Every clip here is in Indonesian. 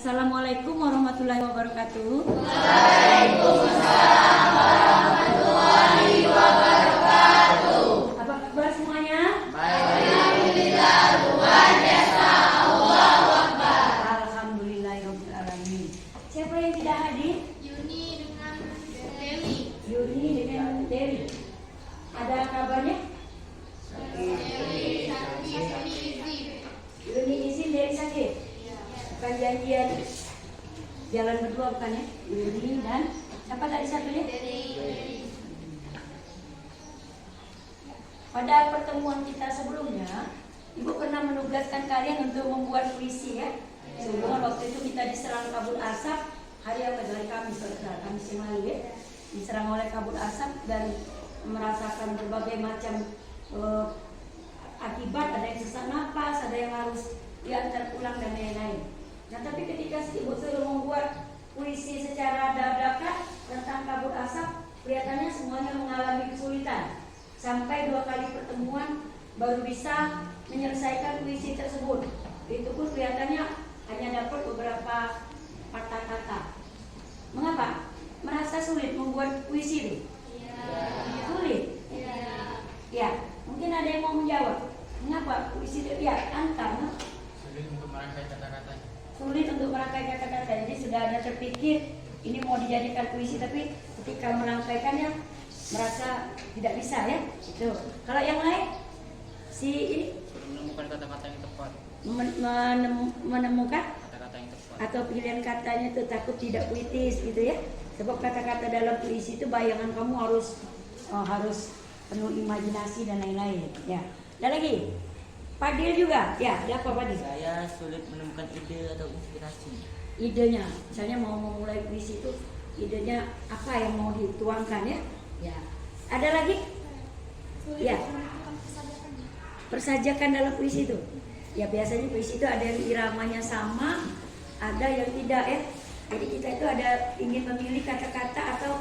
Assalamualaikum warahmatullahi wabarakatuh. Waalaikumsalam warahmatullahi wabarakatuh. Apa kabar semuanya? Baik. Alhamdulillah, Tuhan Esa, Allahu Akbar. Alhamdulillahirabbil alamin. Siapa yang tidak hadir? Yuni dengan Dewi. Yuni dengan Dewi. Ada kabarnya? Dewi izin. Yuni izin, Dewi sakit. Bukan janjian jalan berdua bukan ya? Yuni dan siapa tadi satunya? Dewi. Pada pertemuan kita sebelumnya, Ibu pernah menugaskan kalian untuk membuat puisi ya. Sebelum waktu itu kita diserang kabut asap hari apa dari Kamis yang lalu ya. Diserang oleh kabut asap dan merasakan berbagai macam akibat, ada yang sesak napas, ada yang harus diantar pulang dan lain-lain. Nah tapi ketika Ibu sudah membuat puisi secara dadakan tentang kabut asap, kelihatannya semuanya mengalami kesulitan. Sampai 2 kali pertemuan baru bisa menyelesaikan puisi tersebut. Itu pun kelihatannya hanya dapat beberapa patah kata. Mengapa? Merasa sulit membuat puisi ini? Sulit? Ya, mungkin ada yang mau menjawab. Mengapa puisi itu? Ya, antara Sulit untuk merangkai kata-katanya. sulit untuk merangkai kata-kata. Jadi sudah ada terpikir ini mau dijadikan puisi, tapi ketika merangkaikannya merasa tidak bisa ya. Itu. Kalau yang lain si ini Menemukan kata-kata yang tepat. menemukan Kata-kata yang tepat. atau pilihan katanya itu takut tidak puitis gitu ya. Sebab kata-kata dalam puisi itu bayangan kamu harus penuh imajinasi dan lain-lain ya. Ada lagi? Padil juga? Ya, ada apa Padil? Saya sulit menemukan ide atau inspirasi. Idenya, misalnya mau memulai puisi itu idenya apa yang mau dituangkan ya? Ya. Ada lagi? Ya. Persajakan dalam puisi itu. Ya biasanya puisi itu ada yang iramanya sama, ada yang tidak ya. Jadi kita itu ada ingin memilih kata-kata atau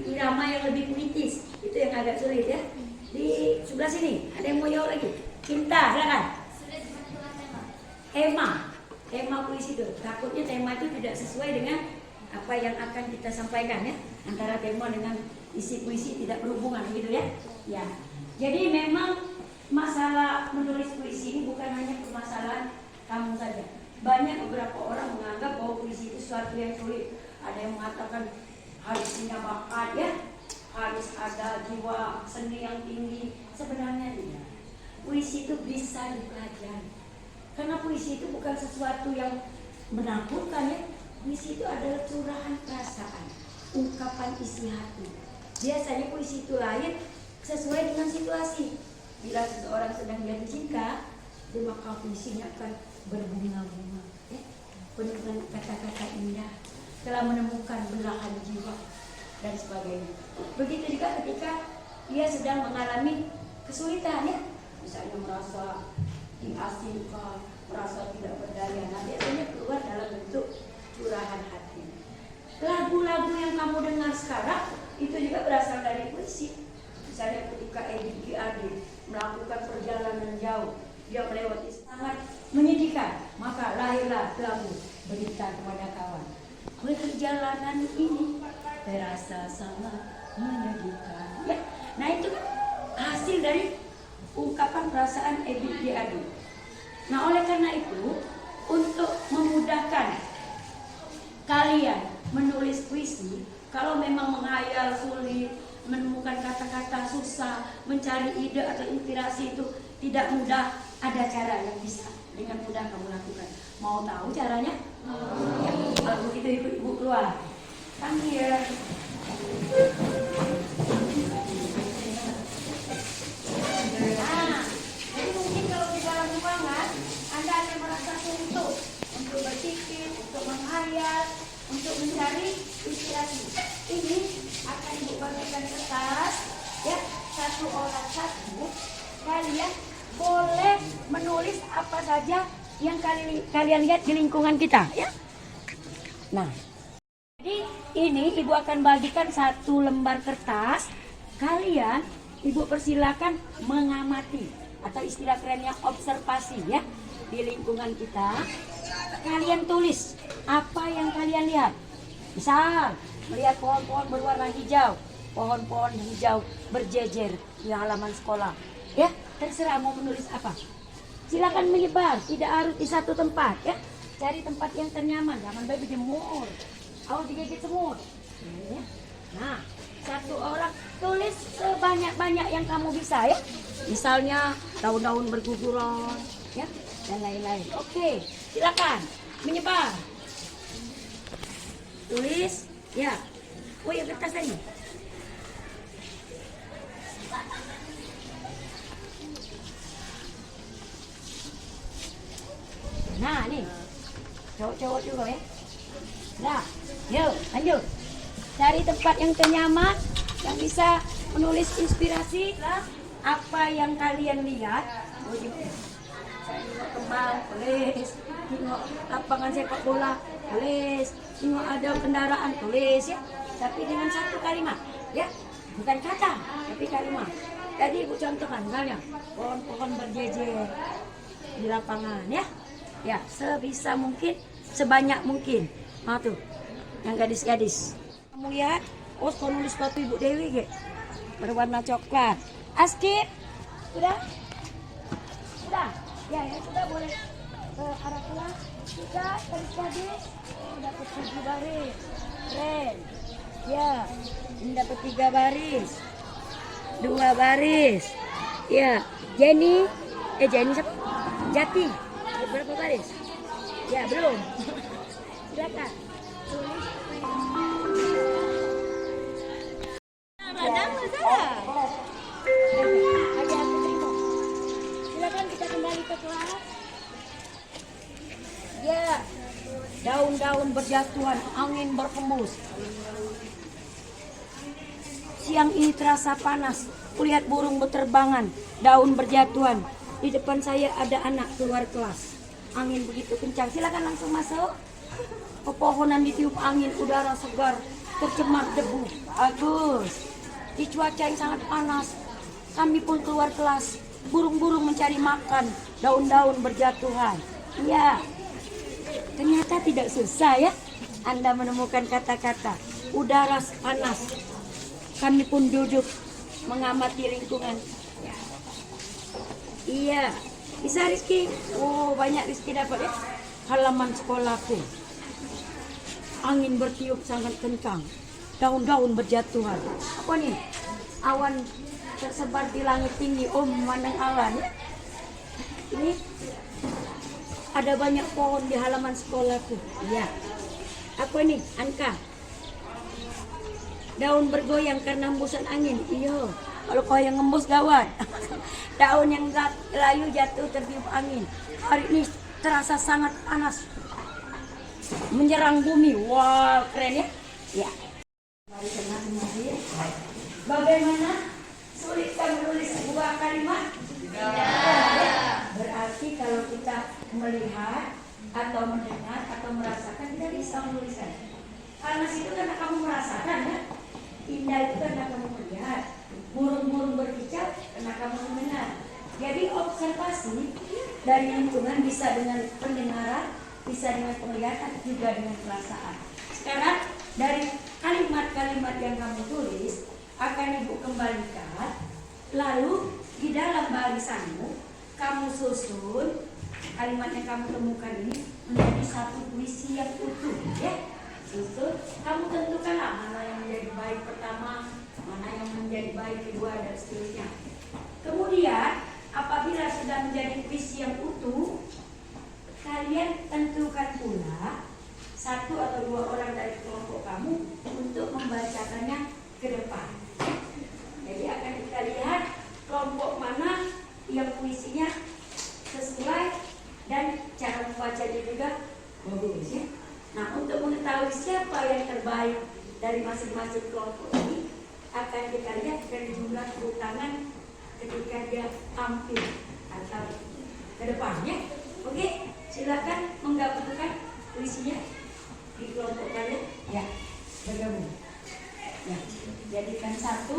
irama yang lebih puitis. Itu yang agak sulit ya. Di sebelah sini ada yang mau jawab lagi? Cinta, silakan. Sulit menentukan Tema tema. puisi itu. Takutnya tema itu tidak sesuai dengan apa yang akan kita sampaikan ya. Antara tema dengan isi puisi tidak berhubungan gitu ya. Ya. Jadi memang masalah menulis puisi ini bukan hanya permasalahan kamu saja. Banyak beberapa orang menganggap bahwa puisi itu sesuatu yang sulit. Ada yang mengatakan harus punya bakat ya, harus ada jiwa seni yang tinggi. Sebenarnya tidak. Puisi itu bisa dipelajari. Karena puisi itu bukan sesuatu yang menakutkan ya. Puisi itu adalah curahan perasaan, ungkapan isi hati. Biasanya puisi itu lahir sesuai dengan situasi. Bila seseorang sedang jatuh cinta, maka puisinya akan berbunga-bunga, ya? Penuh dengan kata-kata indah, telah menemukan belahan jiwa dan sebagainya. Begitu juga ketika dia sedang mengalami kesulitan, ya? Misalnya merasa diasingkan, merasa tidak berdaya. Nah, biasanya keluar dalam bentuk curahan hati. Lagu-lagu yang kamu dengar sekarang itu juga berasal dari puisi. Misalnya ketika Ebit G. Ade melakukan perjalanan jauh, dia melewati sangat menyedihkan, maka lahirlah lagu Berita Kepada Kawan. Perjalanan ini terasa sangat menyedihkan. Ya. Nah itu kan hasil dari ungkapan perasaan Ebit G. Ade. Nah oleh karena itu, untuk memudahkan kalian menulis puisi, kalau memang menghayal sulit, menemukan kata-kata susah, mencari ide atau inspirasi itu tidak mudah, ada cara yang bisa dengan mudah kamu lakukan. Mau tahu caranya? Ya, kalau begitu ibu-ibu keluar. Panggil. Jadi mungkin kalau di dalam ruangan Anda akan merasa suntuk untuk berpikir, untuk menghayal, untuk mencari inspirasi. Ini akan Ibu bagikan kertas, ya, satu orang satu. Kalian boleh menulis apa saja yang kalian lihat di lingkungan kita, ya. Nah, jadi ini Ibu akan bagikan satu lembar kertas. Kalian, Ibu persilakan mengamati atau istilah kerennya observasi, ya. di lingkungan kita, kalian tulis apa yang kalian lihat. Misal, melihat pohon-pohon berwarna hijau, pohon-pohon hijau berjejer di halaman sekolah. Ya, terserah mau menulis apa. Silakan menyebar, tidak harus di satu tempat ya. Cari tempat yang ternyaman, jangan baik berjemur. Awas digigit semut. Ya. Nah, satu orang tulis sebanyak-banyak yang kamu bisa ya. Misalnya daun-daun berguguran ya dan lain-lain. Oke, silakan menyebar. Tulis ya. Oh ya, kertas tadi. Nah, nih. Cowok-cowok juga ya. Nah, yuk lanjut. Cari tempat yang ternyaman, yang bisa menulis inspirasi lah. Apa yang kalian lihat. Saya tengok kembang, tulis. Tengok lapangan sepak bola, tulis. Tengok ada kendaraan, tulis ya. Tapi dengan satu kalimat ya. Bukan kata, tapi kalimat. Tadi ibu contohkan misalnya pohon-pohon berjejer di lapangan ya. Ya, sebisa mungkin, sebanyak mungkin. Nah tuh, yang gadis-gadis. Kamu lihat, oh nulis sepatu Ibu Dewi ge, berwarna coklat. Askip, sudah? Sudah? Ya, sudah boleh ke arah pulang. Sudah, gadis-gadis. Oh, dapat 7 baris. Keren. Ya, ini dapat 3 baris. 2 baris. Ya, Jenny siapa? Jati. Berapa baris? Ya, belum. Silakan. Tulis. Silakan kita kembali ke kelas. Ya. Daun-daun berjatuhan, angin berhembus. Siang ini terasa panas. Kulihat burung berterbangan, daun berjatuhan. Di depan saya ada anak keluar kelas. Angin begitu kencang. Silakan langsung masuk. Pepohonan ditiup angin, udara segar, tercemar debu. Bagus. Di cuaca yang sangat panas, kami pun keluar kelas. Burung-burung mencari makan, daun-daun berjatuhan. Iya. Ternyata tidak susah ya. Anda menemukan kata-kata. Udara panas. Kami pun duduk mengamati lingkungan. Iya, bisa Rizky. Oh, banyak Rizky dapat ya. Halaman sekolahku. Angin bertiup sangat kencang. Daun-daun berjatuhan. Apa nih? Awan tersebar di langit tinggi. Oh, memandang awan ya. Ini ada banyak pohon di halaman sekolahku. Iya. Apa nih? Anka. Daun bergoyang karena hembusan angin. Iya. Kalau kau yang ngembus gawat. Daun yang layu jatuh tertiup angin. Hari ini terasa sangat panas. Menyerang bumi. Wah, keren ya? Ya. Mari masing-masing. Bagaimana? Sulitkah menulis sebuah kalimat? Tidak. Berarti kalau kita melihat atau mendengar atau merasakan, kita bisa menuliskan. Panas itu karena kamu merasakan ya. Indah itu karena kamu melihat. Burung-burung berkicau karena kamu mendengar. Jadi observasi dari lingkungan bisa dengan pendengaran, bisa dengan penglihatan, juga dengan perasaan. Sekarang dari kalimat-kalimat yang kamu tulis akan Ibu kembalikan. Lalu di dalam barisanmu kamu susun kalimat yang kamu temukan ini menjadi satu puisi yang utuh ya. Susun, kamu tentukanlah mana yang menjadi bait pertama, mana yang menjadi bait kedua dan seterusnya. Kemudian apabila sudah menjadi puisi yang utuh, kalian tentukan pula 1 atau 2 orang dari kelompok kamu untuk membacakannya ke depan. Jadi akan kita lihat kelompok mana yang puisinya sesuai dan cara membacanya juga bagus ya. Nah, untuk mengetahui siapa yang terbaik dari masing-masing kelompok ini akan kita lihat dari jumlah tepuk tangan ketika dia tampil atau ke depannya. Oke, silakan menggabungkan puisinya di kelompok kalian. Ya, bergabung. Ya, jadikan 1.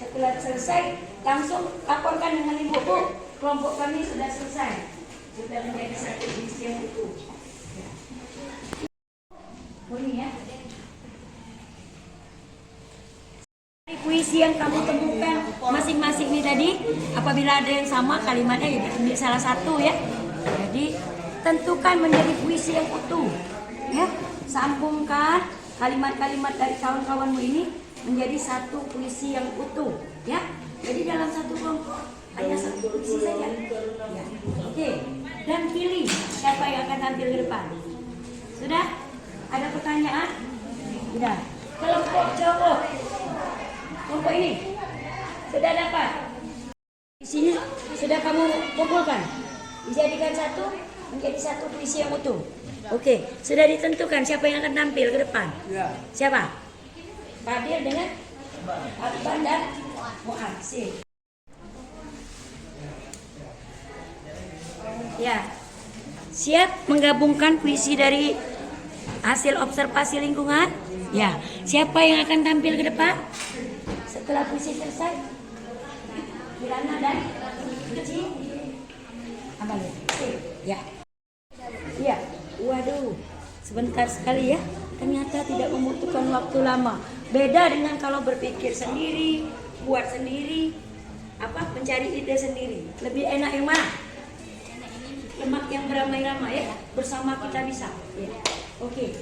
Setelah selesai, langsung laporkan dengan Ibu, Bu, kelompok kami sudah selesai. sudah menjadi satu puisi yang utuh. Ya. Bunyi ya. Puisi yang kamu temukan masing-masing ini tadi, apabila ada yang sama kalimatnya ya ambil salah satu ya. Jadi tentukan menjadi puisi yang utuh ya. Sambungkan kalimat-kalimat dari kawan-kawanmu ini menjadi satu puisi yang utuh ya. Jadi dalam satu kelompok hanya satu puisi saja ya. Oke. Dan pilih siapa yang akan tampil ke depan. Sudah? Ada pertanyaan? Sudah. Kelompok cowok, kelompok ini sudah dapat. Puisinya sudah kamu kumpulkan, dijadikan satu menjadi satu puisi yang utuh. Oke, sudah ditentukan siapa yang akan tampil ke depan. Siapa? Fadil dengan Akbar dan Mu'ad. Ya, siap menggabungkan puisi dari hasil observasi lingkungan? Ya, siapa yang akan tampil ke depan setelah puisi selesai? Kirana dan Cici. Amalia. Ya. Ya. Waduh, sebentar sekali ya. Ternyata tidak membutuhkan waktu lama. Beda dengan kalau berpikir sendiri, buat sendiri, mencari ide sendiri. Lebih enak yang mana? Lemak yang beramai-ramai ya. Bersama kita bisa. Ya. Oke.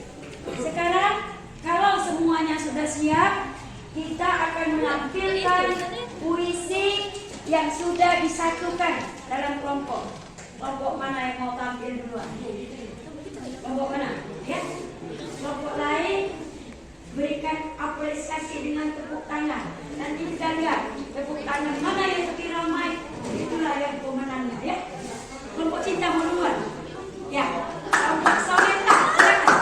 Sekarang kalau semuanya sudah siap, kita akan menampilkan puisi yang sudah disatukan dalam kelompok. Kelompok mana yang mau tampil duluan? Kelompok mana? Ya. Kelompok lain berikan apresiasi dengan tepuk tangan. Nanti kita lihat tepuk tangan mana yang lebih ramai, itulah yang pemenangnya ya. Kelompok cinta duluan. Ya. Kelompok Soleta, silakan.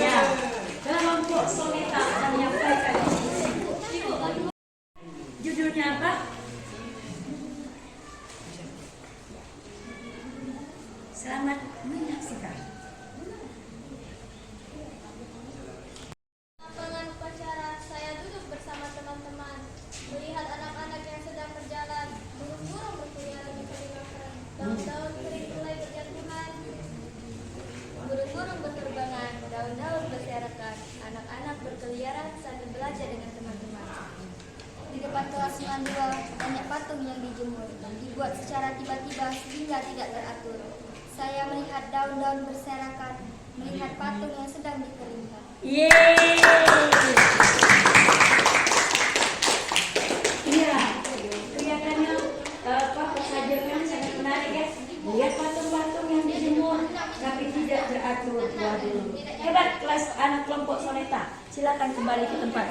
Ya. Kelompok Soleta akan menyampaikan judulnya apa? Selamat menyaksikan. Lapangan upacara, saya duduk bersama teman-teman, melihat anak-anak yang sedang berjalan, burung-burung berkeliaran di keringakan, daun-daun kering mulai berjatuhan, burung-burung berterbangan, daun-daun berserakan, anak-anak berkeliaran sambil belajar dengan teman-teman. Di depan kelas 92, banyak patung yang dijemur, dibuat secara tiba-tiba sehingga tidak teratur. Saya melihat daun-daun berserakan, melihat patung yang sedang dikeringkan. Yeay. Iya, kelihatannya sajiannya sangat menarik ya. Lihat patung-patung yang dijemur tapi tidak teratur. Waduh, hebat kelas anak kelompok Soleta. Silakan kembali ke tempat.